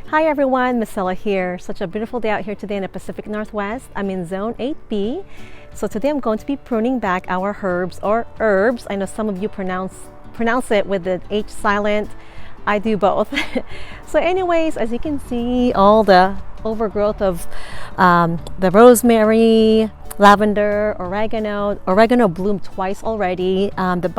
Hi everyone, Misilla here. Such a beautiful day out here today in the Pacific Northwest. I'm in Zone 8B. So today I'm going to be pruning back our herbs or herbs. I know some of you pronounce it with the H silent. I do both. So anyways, as you can see, all the overgrowth of the rosemary, lavender, oregano. Oregano bloomed twice already. The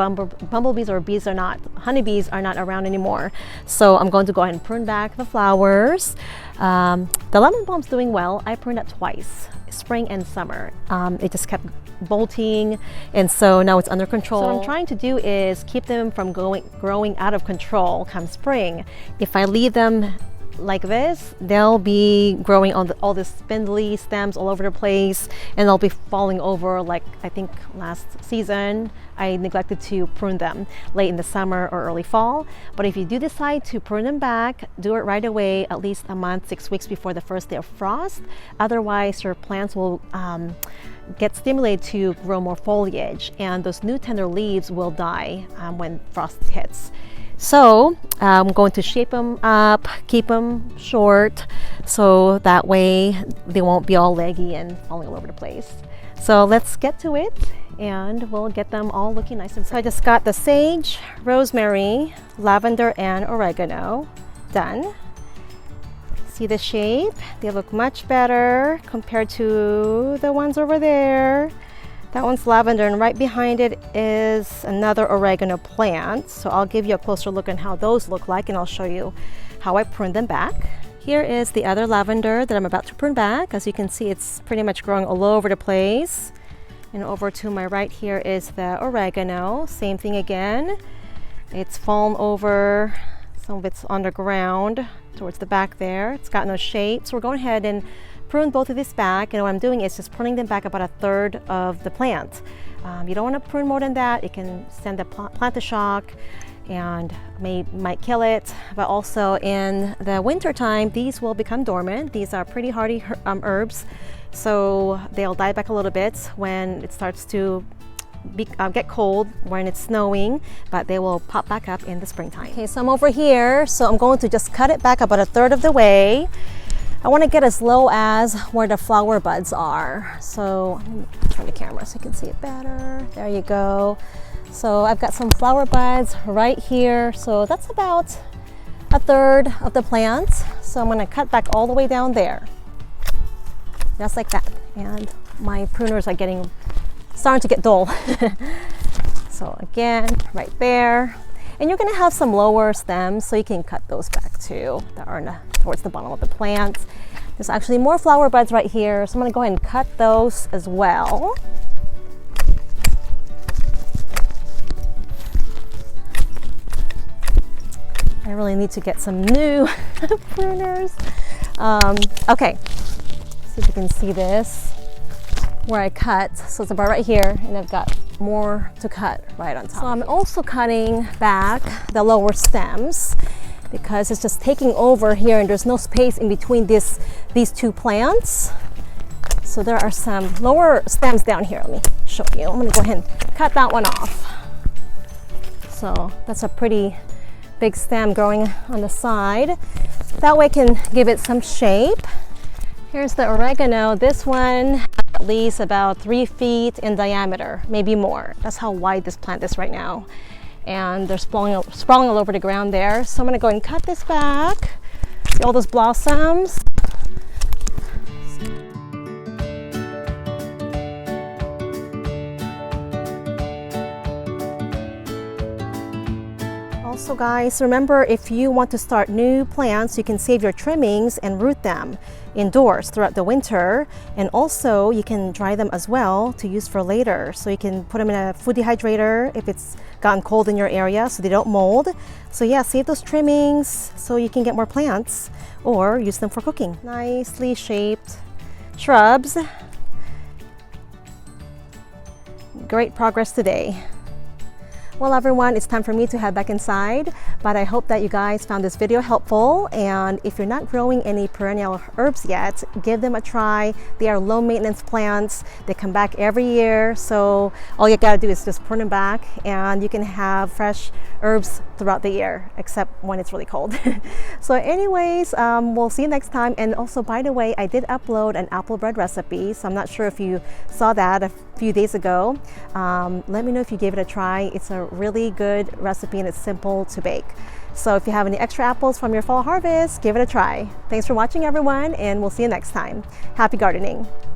bumblebees or bees are not, honeybees are not around anymore. So I'm going to go ahead and prune back the flowers. The lemon balm's doing well. I pruned it twice, spring and summer. It just kept bolting, and so now it's under control. So what I'm trying to do is keep them from growing out of control come spring. If I leave them like this, they'll be growing on all the spindly stems all over the place, and they'll be falling over. Like I think last season I neglected to prune them late in the summer or early fall. But if you do decide to prune them back, do it right away, at least a month, 6 weeks before the first day of frost. Otherwise your plants will get stimulated to grow more foliage, and those new tender leaves will die when frost hits. So I'm going to shape them up, keep them short, so that way they won't be all leggy and falling all over the place. So let's get to it, and we'll get them all looking nice and pretty. So I just got the sage, rosemary, lavender, and oregano done. See the shape? They look much better compared to the ones over there. That one's lavender, and right behind it is another oregano plant. So I'll give you a closer look at how those look like, and I'll show you how I pruned them back. Here is the other lavender that I'm about to prune back. As you can see, it's pretty much growing all over the place. And over to my right here is the oregano. Same thing again. It's fallen over. Some of it's on the ground towards the back there. It's got no shape. So we're going ahead and prune both of these back, and what I'm doing is just pruning them back about 1/3 of the plant. You don't want to prune more than that. It can send the plant to shock and might kill it. But also in the winter time, these will become dormant. These are pretty hardy herbs, so they'll die back a little bit when it starts to get cold, when it's snowing, but they will pop back up in the springtime. Okay, so I'm over here, so I'm going to just cut it back about 1/3 of the way. I want to get as low as where the flower buds are. So let me turn the camera so you can see it better. There you go. So I've got some flower buds right here. So that's about 1/3 of the plant. So I'm going to cut back all the way down there. Just like that. And my pruners are starting to get dull. So again, right there. And you're going to have some lower stems, so you can cut those back too, that are towards the bottom of the plant. There's actually more flower buds right here, so I'm going to go ahead and cut those as well. I really need to get some new pruners. Okay, see if you can see this, where I cut. So it's about right here, and I've got more to cut right on top. So I'm also cutting back the lower stems because it's just taking over here, and there's no space in between these two plants. So there are some lower stems down here. Let me show you. I'm going to go ahead and cut that one off. So that's a pretty big stem growing on the side. That way I can give it some shape. Here's the oregano. This one at least about 3 feet in diameter, maybe more. That's how wide this plant is right now. And they're sprawling all over the ground there. So I'm going to go ahead and cut this back. See all those blossoms? Also guys, remember, if you want to start new plants, you can save your trimmings and root them indoors throughout the winter, and also you can dry them as well to use for later. So you can put them in a food dehydrator if it's gotten cold in your area so they don't mold. So yeah, save those trimmings so you can get more plants or use them for cooking. Nicely shaped shrubs. Great progress today. Well everyone, it's time for me to head back inside, but I hope that you guys found this video helpful, and if you're not growing any perennial herbs yet, give them a try. They are low maintenance plants. They come back every year, so all you gotta do is just prune them back and you can have fresh herbs throughout the year, except when it's really cold. So anyways, we'll see you next time. And also, by the way, I did upload an apple bread recipe, so I'm not sure if you saw that a few days ago. Let me know if you gave it a try. It's a really good recipe and it's simple to bake. So if you have any extra apples from your fall harvest, give it a try. Thanks for watching, everyone, and we'll see you next time. Happy gardening.